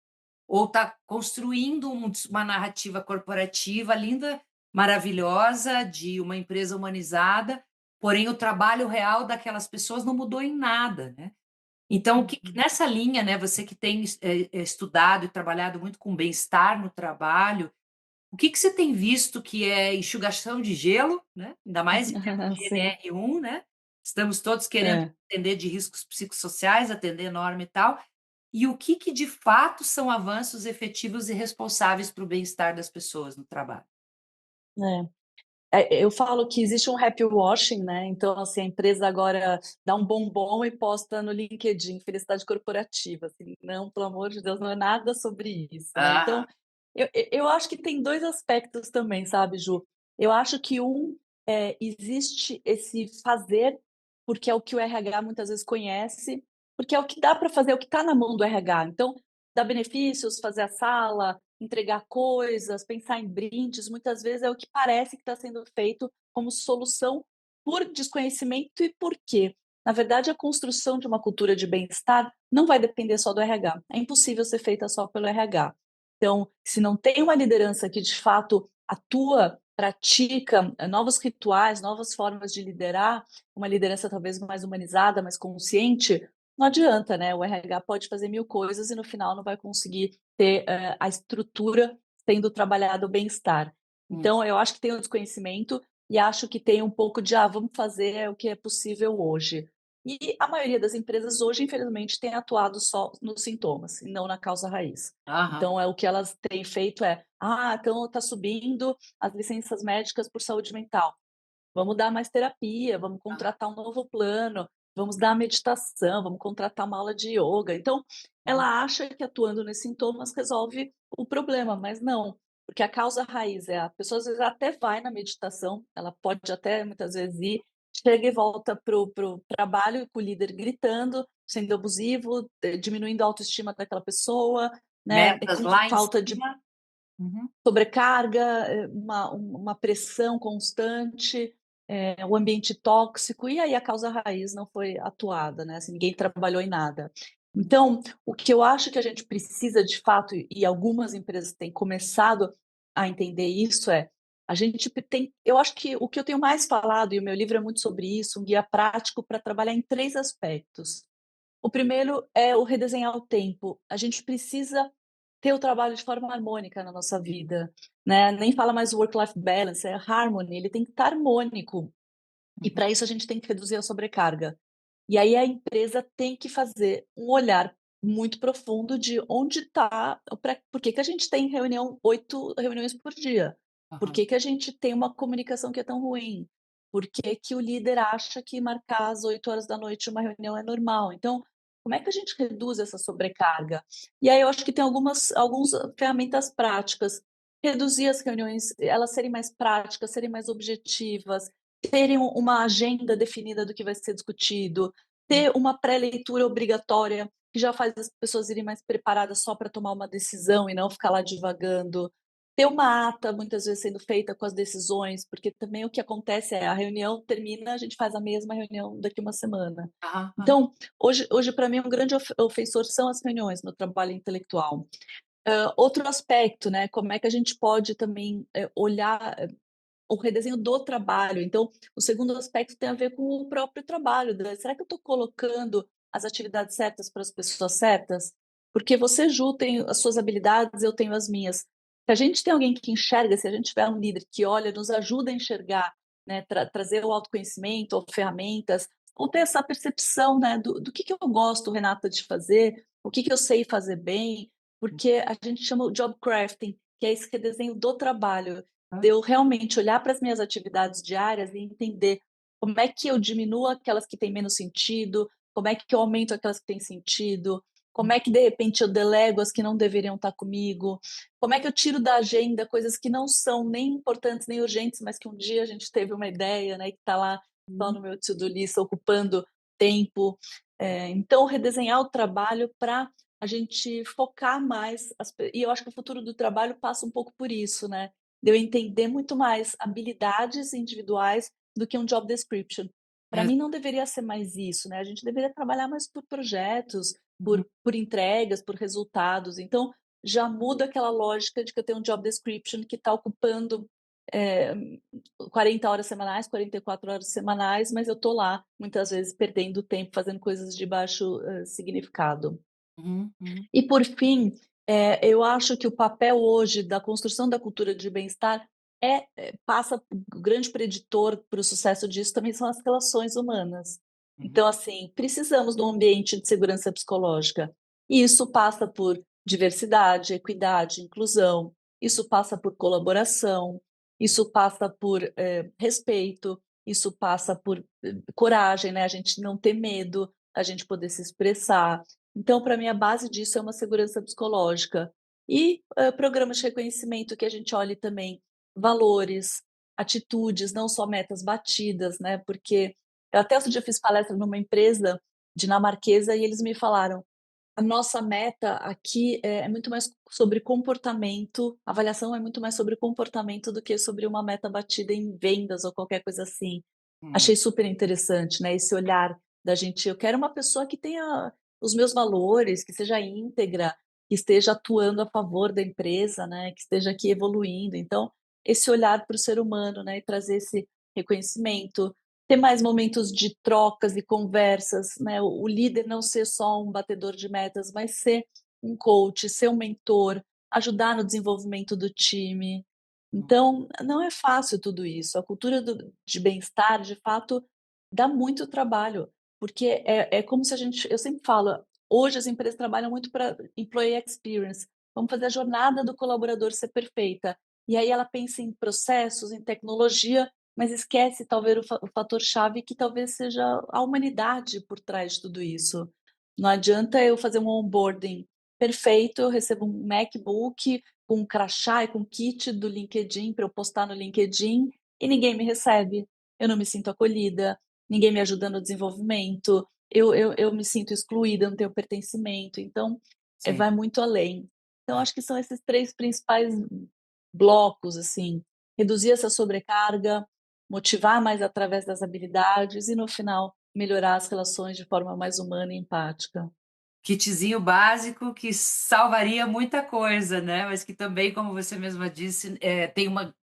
ou está construindo uma narrativa corporativa linda, maravilhosa, de uma empresa humanizada, porém o trabalho real daquelas pessoas não mudou em nada, né. Então o que uhum. nessa linha, né, você que tem estudado e trabalhado muito com bem-estar no trabalho, o que você tem visto que é enxugação de gelo, né, ainda mais em tempos de Sim, NR1, né, estamos todos querendo é. atender de riscos psicossociais, atender norma e tal, e o que de fato são avanços efetivos e responsáveis para o bem-estar das pessoas no trabalho? É. Eu falo que existe um happy washing, né, então, assim, a empresa agora dá um bombom e posta no LinkedIn, felicidade corporativa, assim, não, pelo amor de Deus, não é nada sobre isso, né. Ah, Então, eu acho que tem 2 aspectos também, sabe, Ju. Eu acho que existe esse fazer, porque é o que o RH muitas vezes conhece, porque é o que dá para fazer, é o que está na mão do RH. Então, dar benefícios, fazer a sala, entregar coisas, pensar em brindes, muitas vezes é o que parece que está sendo feito como solução por desconhecimento e por quê? Na verdade, a construção de uma cultura de bem-estar não vai depender só do RH. É impossível ser feita só pelo RH. Então, se não tem uma liderança que de fato atua, pratica novos rituais, novas formas de liderar, uma liderança talvez mais humanizada, mais consciente, não adianta, né? O RH pode fazer mil coisas e no final não vai conseguir ter a estrutura sendo trabalhado o bem-estar. hum, Então, eu acho que tem um desconhecimento e acho que tem um pouco de, vamos fazer o que é possível hoje. E a maioria das empresas hoje, infelizmente, tem atuado só nos sintomas e não na causa raiz. aham, Então, o que elas têm feito é, então está subindo as licenças médicas por saúde mental. Vamos dar mais terapia, vamos aham, contratar um novo plano, vamos dar meditação, vamos contratar uma aula de yoga. Então, aham, ela acha que atuando nesses sintomas resolve o problema, mas não, porque a causa raiz a pessoa às vezes até vai na meditação, ela pode até muitas vezes ir, chega e volta pro trabalho com o líder gritando, sendo abusivo, diminuindo a autoestima daquela pessoa, né, metas com lá em falta de cima. Uhum, sobrecarga, uma pressão constante, o ambiente tóxico, e aí a causa raiz não foi atuada, né, assim, ninguém trabalhou em nada. uhum, Então, o que eu acho que a gente precisa de fato, e algumas empresas têm começado a entender isso, a gente tem eu acho que o que eu tenho mais falado, e o meu livro é muito sobre isso, um guia prático para trabalhar em 3 aspectos. O primeiro é o redesenhar o tempo. A gente precisa ter o trabalho de forma harmônica na nossa vida, né, nem fala mais work-life balance, é harmony, ele tem que estar harmônico, e uhum, para isso a gente tem que reduzir a sobrecarga. E aí a empresa tem que fazer um olhar muito profundo de onde está, por que que a gente tem 8 reuniões por dia? Por aham, que que a gente tem uma comunicação que é tão ruim? Por que que o líder acha que marcar às 8 horas da noite uma reunião é normal? Então, como é que a gente reduz essa sobrecarga? E aí eu acho que tem algumas ferramentas práticas. Reduzir as reuniões, elas serem mais práticas, serem mais objetivas, terem uma agenda definida do que vai ser discutido, hum, ter uma pré-leitura obrigatória, que já faz as pessoas irem mais preparadas só para tomar uma decisão e não ficar lá divagando. Ter uma ata, muitas vezes, sendo feita com as decisões, porque também o que acontece é a reunião termina, a gente faz a mesma reunião daqui uma semana. aham, aham, Então, hoje para mim, um grande ofensor são as reuniões no trabalho intelectual. Outro aspecto, né, como é que a gente pode também, olhar o redesenho do trabalho. Então, o segundo aspecto tem a ver com o próprio trabalho, né? Será que eu estou colocando as atividades certas para as pessoas certas? Porque você, Ju, tem as suas habilidades, eu tenho as minhas. Se a gente tem alguém que enxerga, se a gente tiver um líder que olha, nos ajuda a enxergar, né, trazer o autoconhecimento ou ferramentas, ou ter essa percepção, né, do que eu gosto, Renata, de fazer, o que eu sei fazer bem, porque a gente chama o job crafting, que é esse redesenho do trabalho, de hã, eu realmente olhar para as minhas atividades diárias e entender como é que eu diminuo aquelas que têm menos sentido, como é que eu aumento aquelas que têm sentido, como hum, é que de repente eu delego as que não deveriam estar comigo, como é que eu tiro da agenda coisas que não são nem importantes nem urgentes, mas que um dia a gente teve uma ideia, né, e que está lá só uhum, no meu to-do list ocupando tempo. Então redesenhar o trabalho para a gente focar mais e eu acho que o futuro do trabalho passa um pouco por isso, né, de eu entender muito mais habilidades individuais do que um job description. Para mim não deveria ser mais isso, né, a gente deveria trabalhar mais por projetos, Uhum, por entregas, por resultados, então já muda aquela lógica de que eu tenho um job description que está ocupando, eh 40 horas semanais, 44 horas semanais, mas eu tô lá, muitas vezes perdendo tempo fazendo coisas de baixo, significado. uhum, uhum, E por fim, eu acho que o papel hoje da construção da cultura de bem-estar passa o grande preditor para o sucesso disso também são as relações humanas. uhum, Então, assim, precisamos de um ambiente de segurança psicológica, e isso passa por diversidade, equidade, inclusão, isso passa por colaboração, isso passa por, respeito, isso passa por, coragem, né, a gente não ter medo, a gente poder se expressar. Então, para mim, a base disso é uma segurança psicológica. E, programas de reconhecimento que a gente olhe também valores, atitudes, não só metas batidas, né, porque eu até outro dia fiz palestra numa empresa dinamarquesa e eles me falaram: "A nossa meta aqui é muito mais sobre comportamento, a avaliação é muito mais sobre comportamento do que sobre uma meta batida em vendas ou qualquer coisa assim". uhum, Achei super interessante, né, esse olhar da gente eu quero uma pessoa que tenha os meus valores, que seja íntegra, que esteja atuando a favor da empresa, né, que esteja aqui evoluindo. Então, esse olhar para o ser humano, né, e trazer esse reconhecimento, ter mais momentos de trocas e conversas, né, o líder não ser só um batedor de metas, mas ser um coach, ser um mentor, ajudar no desenvolvimento do time. uhum. Então, não é fácil tudo isso. A cultura de bem-estar, de fato, dá muito trabalho, porque é como se a gente eu sempre falo, hoje as empresas trabalham muito para employee experience, vamos fazer a jornada do colaborador ser perfeita. E aí ela pensa em processos, em tecnologia, mas esquece talvez o fator chave que talvez seja a humanidade por trás de tudo isso. Não adianta eu fazer um onboarding perfeito, eu recebo um MacBook com um crachá e com kit do LinkedIn para eu postar no LinkedIn e ninguém me recebe. Eu não me sinto acolhida, ninguém me ajuda no desenvolvimento, eu me sinto excluída, não tenho pertencimento, então, Sim. vai muito além. Então acho que são esses 3 principais blocos, assim, reduzir essa sobrecarga, motivar mais através das habilidades e no final melhorar as relações de forma mais humana e empática. Kitzinho básico que salvaria muita coisa, né, mas que também, como você mesma disse,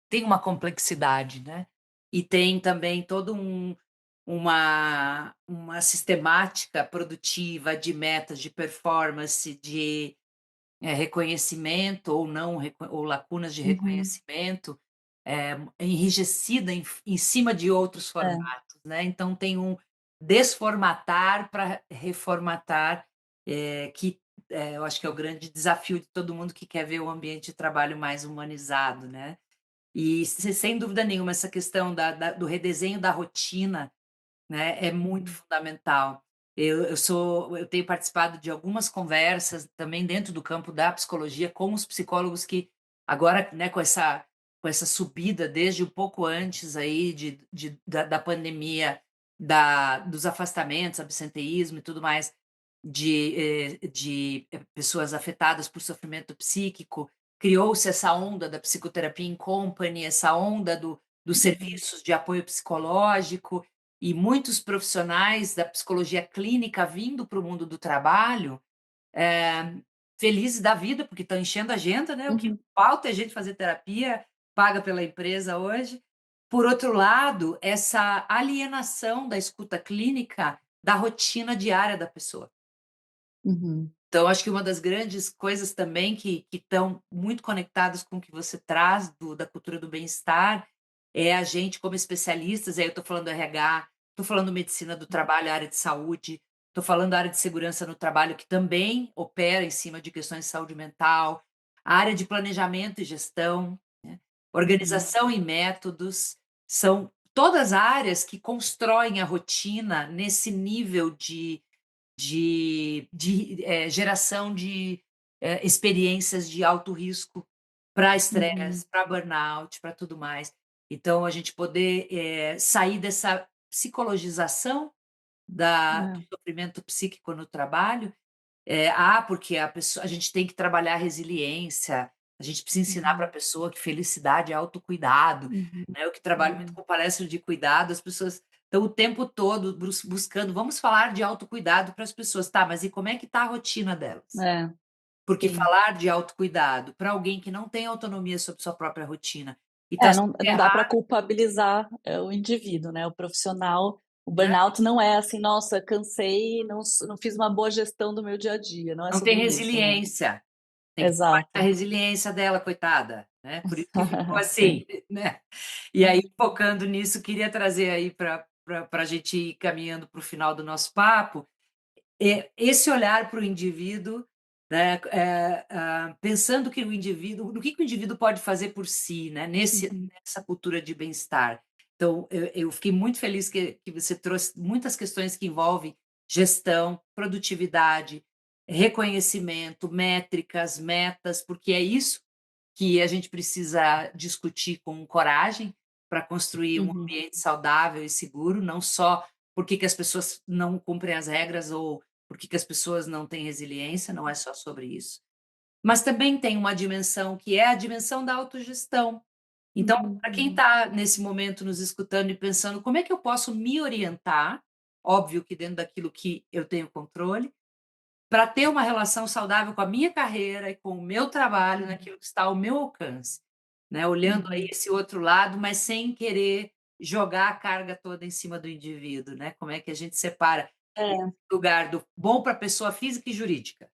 tem uma complexidade, né, e tem também todo uma sistemática produtiva de metas, de performance, de, reconhecimento ou não ou lacunas de Uhum. reconhecimento, enrijecida em cima de outros É. formatos, né, então tem um desformatar para reformatar, que, eu acho que é o grande desafio de todo mundo que quer ver o ambiente de trabalho mais humanizado, né. E sem dúvida nenhuma essa questão do redesenho da rotina, né, é muito Uhum. fundamental. Eu tenho participado de algumas conversas também dentro do campo da psicologia com os psicólogos que agora, né, com essa subida desde um pouco antes aí da pandemia, dos afastamentos, absenteísmo e tudo mais, de pessoas afetadas por sofrimento psíquico, criou-se essa onda da psicoterapia in company, essa onda dos Uhum. serviços de apoio psicológico, e muitos profissionais da psicologia clínica vindo para o mundo do trabalho, eh, felizes da vida, porque estão enchendo a agenda, né, o que Uhum. falta é gente fazer terapia, paga pela empresa hoje. Por outro lado, essa alienação da escuta clínica da rotina diária da pessoa. Uhum. Então, acho que uma das grandes coisas também que estão muito conectadas com o que você traz da cultura do bem-estar, é a gente como especialistas, aí eu estou falando RH, estou falando medicina do trabalho, área de saúde, estou falando área de segurança no trabalho, que também opera em cima de questões de saúde mental, a área de planejamento e gestão, né, Uhum. organização e métodos, são todas áreas que constroem a rotina nesse nível geração de, experiências de alto risco para Uhum. estresse, para burnout, para tudo mais. Então a gente poder, sair dessa psicologização do É. sofrimento psíquico no trabalho, porque a gente tem que trabalhar a resiliência, a gente precisa ensinar para a Uhum, pessoa que felicidade é autocuidado, uhum, né, eu que trabalho muito uhum. com palestra de cuidado, as pessoas estão o tempo todo buscando, vamos falar de autocuidado para as pessoas, tá, mas e como é que está a rotina delas? É, Porque sim. falar de autocuidado para alguém que não tem autonomia sobre sua própria rotina e está É, super não dá para errado, culpabilizar, o indivíduo, né, o profissional. O né, burnout não é assim: "Nossa, cansei, não fiz uma boa gestão do meu dia a dia", não é não tem sobre isso, né. resiliência. Tem que trabalhar a Exato. resiliência dela, coitada, né, por isso que ficou assim, Sim. né. E aí, focando nisso, queria trazer aí para a gente ir caminhando para o final do nosso papo, esse olhar para o indivíduo, né, pensando que o indivíduo no que o indivíduo pode fazer por si, né, Uhum, nessa cultura de bem-estar. Então, eu fiquei muito feliz que você trouxe muitas questões que envolvem gestão, produtividade, reconhecimento, métricas, metas, porque é isso que a gente precisa discutir com coragem para construir um uhum. ambiente saudável e seguro, não só porque que as pessoas não cumprem as regras ou porque que as pessoas não têm resiliência, não é só sobre isso. Mas também tem uma dimensão que é a dimensão da autogestão. Então, Uhum, para quem uhum, está nesse momento nos escutando e pensando como é que eu posso me orientar, óbvio que dentro daquilo que eu tenho controle, para ter uma relação saudável com a minha carreira e com o meu trabalho uhum, naquilo que está ao meu alcance, né, olhando aí uhum. esse outro lado, mas sem querer jogar a carga toda em cima do indivíduo, né, como é que a gente separa esse É. lugar do bom para a pessoa física e jurídica.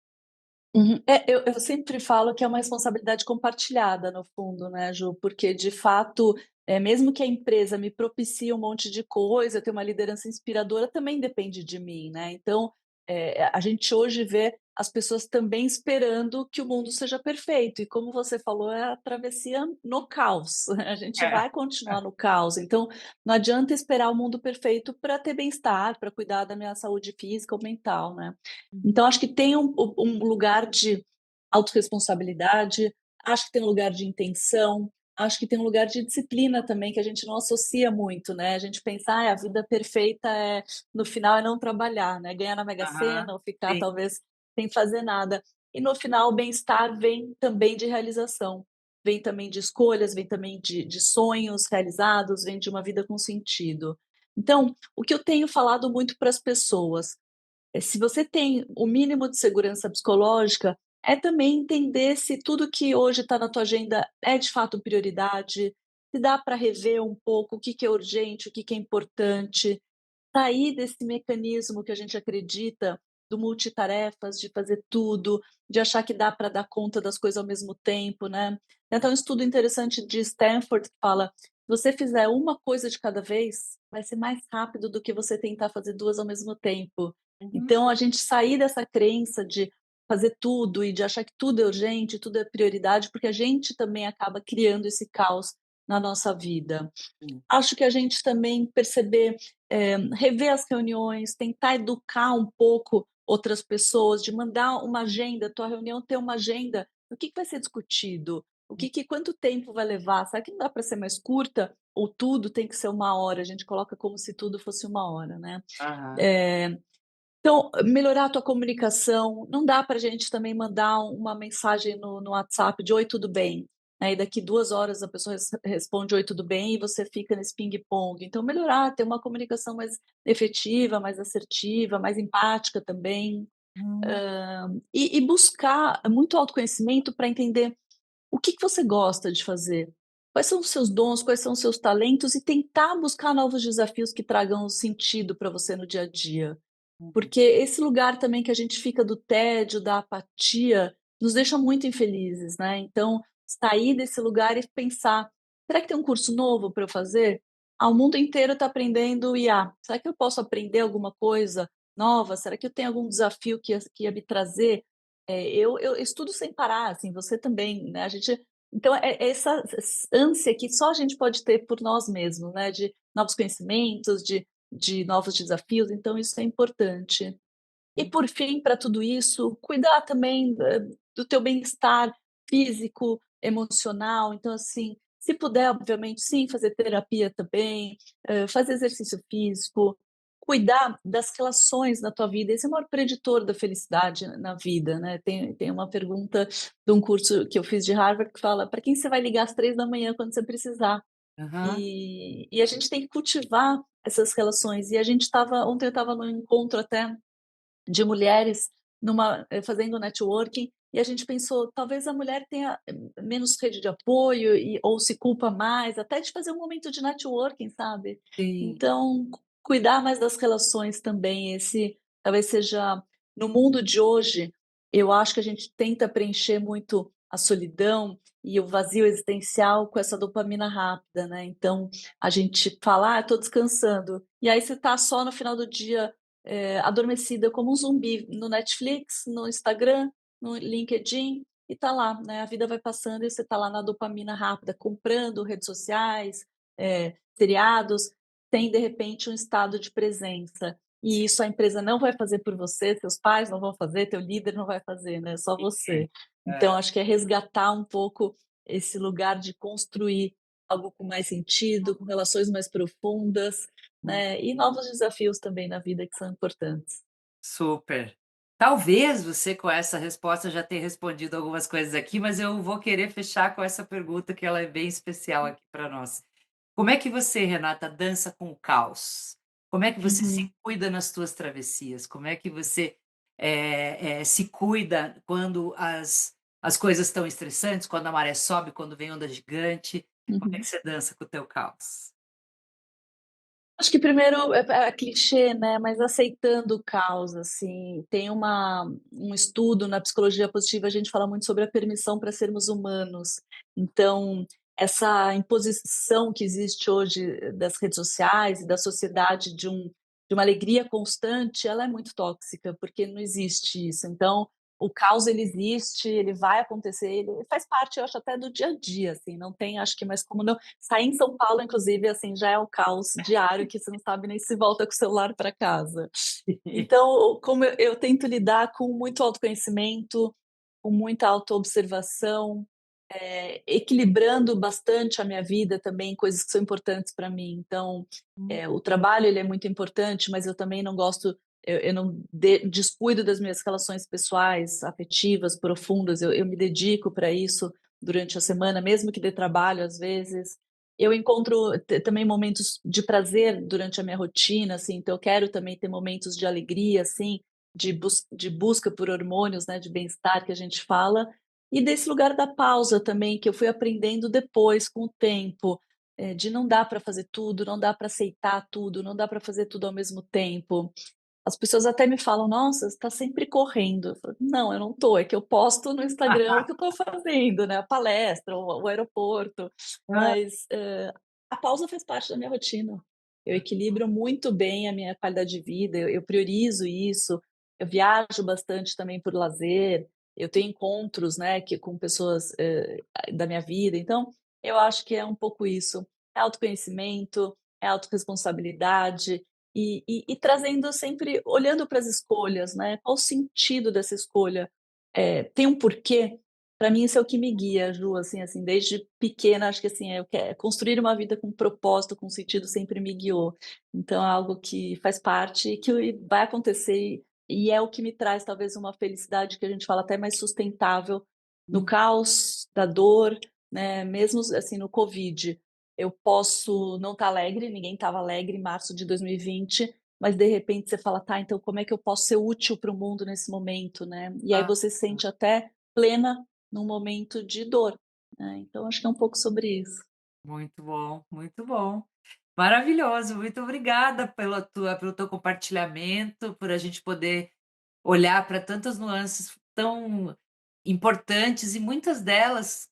Uhum. É, eu sempre falo que é uma responsabilidade compartilhada no fundo, né, Ju, porque de fato, mesmo que a empresa me propicie um monte de coisa, eu tenho uma liderança inspiradora, também depende de mim, né. Então, a gente hoje vê as pessoas também esperando que o mundo seja perfeito e como você falou, é a travessia no caos, a gente É. vai continuar no caos, então não adianta esperar o mundo perfeito para ter bem-estar, para cuidar da minha saúde física ou mental, né. Então acho que tem um lugar de autorresponsabilidade, acho que tem um lugar de intenção, acho que tem um lugar de disciplina também que a gente não associa muito, né, a gente pensa: "Ai, a vida perfeita no final é não trabalhar, né, ganhar na Mega Aham. Sena ou ficar Sim. talvez sem fazer nada". E no final o bem-estar vem também de realização, vem também de escolhas, vem também de sonhos realizados, vem de uma vida com sentido. Então, o que eu tenho falado muito para as pessoas se você tem o mínimo de segurança psicológica, é também entender se tudo que hoje está na tua agenda é de fato prioridade, se dá para rever um pouco o que que é urgente, o que que é importante, sair desse mecanismo que a gente acredita do multitarefas, de fazer tudo, de achar que dá para dar conta das coisas ao mesmo tempo, né. Tem até um estudo interessante de Stanford que fala: "Se você fizer uma coisa de cada vez, vai ser mais rápido do que você tentar fazer 2 ao mesmo tempo". Uhum. Então a gente sair dessa crença de fazer tudo e de achar que tudo é urgente, tudo é prioridade, porque a gente também acaba criando esse caos na nossa vida. Sim. Acho que a gente também perceber, rever as reuniões, tentar educar um pouco outras pessoas, de mandar uma agenda, tua reunião ter uma agenda, o que que vai ser discutido? O que que quanto tempo vai levar? Será que não dá para ser mais curta? Ou tudo tem que ser 1 hora? A gente coloca como se tudo fosse 1 hora, né. Aham. Eh então, melhorar a tua comunicação, não dá para a gente também mandar uma mensagem no WhatsApp de "Oi, tudo bem?", né, e daqui 2 horas a pessoa responde "Oi, tudo bem?" e você fica nesse pingue-pongue. Então melhorar, ter uma comunicação mais efetiva, mais assertiva, mais empática também, Hum. e buscar muito autoconhecimento para entender o que que você gosta de fazer, quais são os seus dons, quais são os seus talentos e tentar buscar novos desafios que tragam sentido para você no dia a dia. Uhum. Porque esse lugar também que a gente fica do tédio, da apatia, nos deixa muito infelizes, né. Então, sair desse lugar e pensar: "Será que tem um curso novo para eu fazer? Ah, o mundo inteiro está aprendendo IA. Será que eu posso aprender alguma coisa nova? Será que eu tenho algum desafio que ia me trazer?" Eu estudo sem parar, assim, você também, né, a gente então é essa ânsia que só a gente pode ter por nós mesmos, né, de novos conhecimentos, de novos desafios, então isso é importante. E por fim, para tudo isso, cuidar também do teu bem-estar físico, emocional, então assim, se puder obviamente sim, fazer terapia também, fazer exercício físico, cuidar das relações na tua vida, esse é o maior preditor da felicidade na vida, né. Tem uma pergunta de um curso que eu fiz de Harvard que fala: "Para quem você vai ligar às 3 da manhã quando você precisar?". Aham, E a gente tem que cultivar essas relações. E a gente estava ontem eu estava num encontro até de mulheres fazendo networking, e a gente pensou, talvez a mulher tenha menos rede de apoio ou se culpa mais, até de fazer um momento de networking, sabe. sim. Então, cuidar mais das relações também, esse talvez seja no mundo de hoje, eu acho que a gente tenta preencher muito a solidão e o vazio existencial com essa dopamina rápida, né. Então, a gente fala: "Ah, estou descansando", e aí você está só no final do dia adormecida como um zumbi no Netflix, no Instagram, no LinkedIn, e tá lá, né, a vida vai passando e você tá lá na dopamina rápida, comprando redes sociais, seriados, sem de repente um estado de presença. E isso a empresa não vai fazer por você, seus pais não vão fazer, teu líder não vai fazer, né, só você. Então É. acho que é resgatar um pouco esse lugar de construir algo com mais sentido, com relações mais profundas, né, e novos desafios também na vida que são importantes. Super. Talvez você com essa resposta já tenha respondido algumas coisas aqui, mas eu vou querer fechar com essa pergunta que ela é bem especial aqui para nós. Como é que você, Renata, dança com o caos? Como é que você se Uhum, cuida nas tuas travessias? Como é que você, se cuida quando as coisas estão estressantes, quando a maré sobe, quando vem onda gigante? Como é que uhum. você dança com o teu caos? Acho que primeiro é clichê, né, mas aceitando o caos, assim, tem um estudo na psicologia positiva, a gente fala muito sobre a permissão para sermos humanos. Então, essa imposição que existe hoje das redes sociais e da sociedade de uma alegria constante, ela é muito tóxica, porque não existe isso. Então, o caos ele existe, ele vai acontecer, ele faz parte, eu acho, até do dia a dia, assim, não tem acho que mais como não sair em São Paulo, inclusive, assim, já é um caos diário que você não sabe nem se volta com o celular para casa. Então, como eu tento lidar com muito autoconhecimento, com muita autoobservação, equilibrando bastante a minha vida também, coisas que são importantes para mim. Então, o trabalho ele é muito importante, mas eu também não gosto eu não descuido das minhas relações pessoais, afetivas, profundas, eu me dedico para isso durante a semana, mesmo que dê trabalho às vezes. Eu encontro também momentos de prazer durante a minha rotina, assim, então eu quero também ter momentos de alegria, assim, de busca por hormônios, né, de bem-estar que a gente fala, e desse lugar da pausa também, que eu fui aprendendo depois, com o tempo, de não dá para fazer tudo, não dá para aceitar tudo, não dá para fazer tudo ao mesmo tempo. As pessoas até me falam: "Nossa, você está sempre correndo". Eu falo: "Não, eu não tô, é que eu posto no Instagram o que eu estou fazendo, né, a palestra, o aeroporto", mas, a pausa faz parte da minha rotina. Eu equilibro muito bem a minha qualidade de vida, eu priorizo isso, eu viajo bastante também por lazer, eu tenho encontros, né, com pessoas, da minha vida, então eu acho que é um pouco isso, é autoconhecimento, é autorresponsabilidade, e trazendo sempre olhando para as escolhas, né, qual o sentido dessa escolha? Tem um porquê? Para mim isso é o que me guia, Ju, assim, desde pequena acho que, assim, eu que construir uma vida com propósito, com sentido sempre me guiou. Então é algo que faz parte e que vai acontecer e é o que me traz talvez uma felicidade que a gente fala até mais sustentável no caos da dor, né, mesmo assim no Covid. Eu posso não estar alegre, ninguém estava alegre em março de 2020, mas de repente você fala: "Tá, então como é que eu posso ser útil para o mundo nesse momento", né. E aí Ah, você se sente até plena num momento de dor, né. Então acho que é um pouco sobre isso. muito bom, muito bom. Maravilhoso, muito obrigada pelo teu compartilhamento, por a gente poder olhar para tantas nuances tão importantes e muitas delas,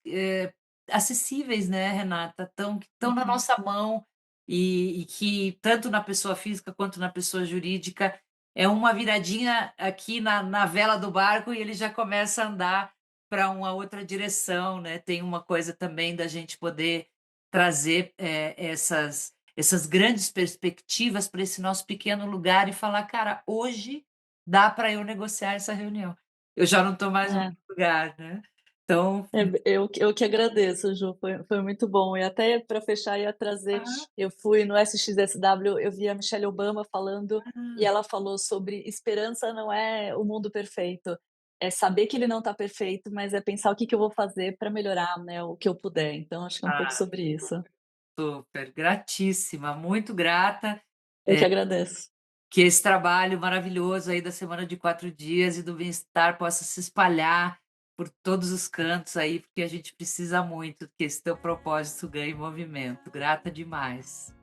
acessíveis, né, Renata, que estão na Uhum. nossa mão e que tanto na pessoa física quanto na pessoa jurídica, é uma viradinha aqui na vela do barco e ele já começa a andar para uma outra direção, né. Tem uma coisa também da gente poder trazer, essas grandes perspectivas para esse nosso pequeno lugar e falar: "Cara, hoje dá para eu negociar essa reunião. Eu já não estou mais no É. meu lugar", né. Então, Eu que agradeço, Ju, foi muito bom. E até para fechar, ia trazer ah, eu fui no SXSW, eu vi a Michelle Obama falando, e ah, ela falou sobre esperança não é o mundo perfeito, é saber que ele não está perfeito, mas é pensar o que que eu vou fazer para melhorar, né, o que eu puder. Então acho que é um pouco ah, sobre isso. super, gratíssima, muito grata. Eu que agradeço. Que esse trabalho maravilhoso aí da semana de 4 dias e do bem-estar possa se espalhar por todos os cantos aí, porque a gente precisa muito que esse teu propósito ganhe movimento. Grata demais.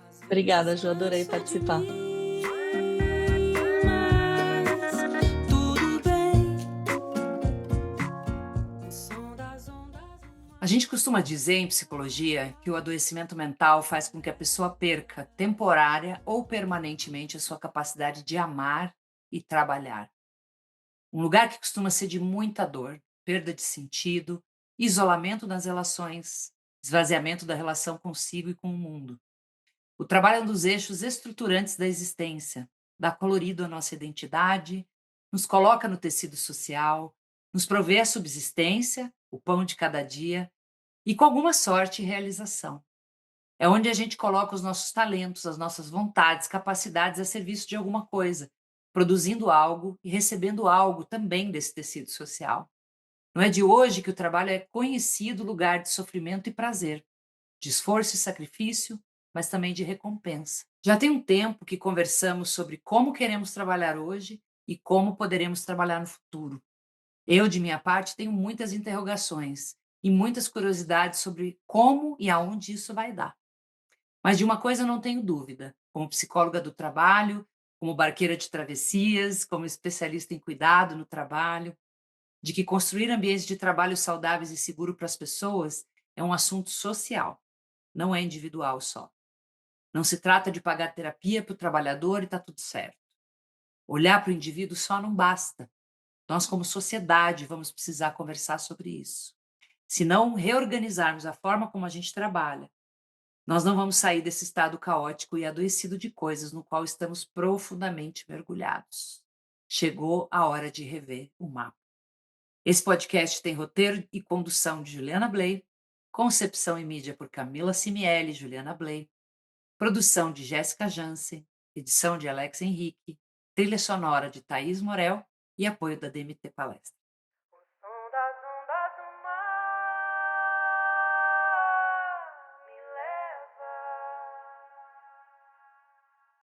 Às Obrigada, vezes Ju, adorei canso participar. demais, tudo bem. O som das ondas, A gente costuma dizer em psicologia que o adoecimento mental faz com que a pessoa perca temporária ou permanentemente a sua capacidade de amar e trabalhar. Um lugar que costuma ser de muita dor, perda de sentido, isolamento nas relações, esvaziamento da relação consigo e com o mundo. O trabalho é um dos eixos estruturantes da existência, dá colorido à nossa identidade, nos coloca no tecido social, nos provê a subsistência, o pão de cada dia e, com alguma sorte, realização. É onde a gente coloca os nossos talentos, as nossas vontades, capacidades a serviço de alguma coisa, produzindo algo e recebendo algo também desse tecido social. Não é de hoje que o trabalho é conhecido lugar de sofrimento e prazer, de esforço e sacrifício, mas também de recompensa. Já tem um tempo que conversamos sobre como queremos trabalhar hoje e como poderemos trabalhar no futuro. Eu, de minha parte, tenho muitas interrogações e muitas curiosidades sobre como e aonde isso vai dar. Mas de uma coisa eu não tenho dúvida, como psicóloga do trabalho, como barqueira de travessias, como especialista em cuidado no trabalho, de que construir ambientes de trabalho saudáveis e seguro para as pessoas é um assunto social, não é individual só. Não se trata de pagar terapia para o trabalhador e está tudo certo. Olhar para o indivíduo só não basta. Nós, como sociedade, vamos precisar conversar sobre isso. Se não reorganizarmos a forma como a gente trabalha, nós não vamos sair desse estado caótico e adoecido de coisas no qual estamos profundamente mergulhados. Chegou a hora de rever o mapa. Esse podcast tem roteiro e condução de Juliana Bley, concepção e mídia por Camila Simielli e Juliana Bley, produção de Jéssica Jansen, edição de Alex Henrique, trilha sonora de Thaís Morel e apoio da DMT Palestra.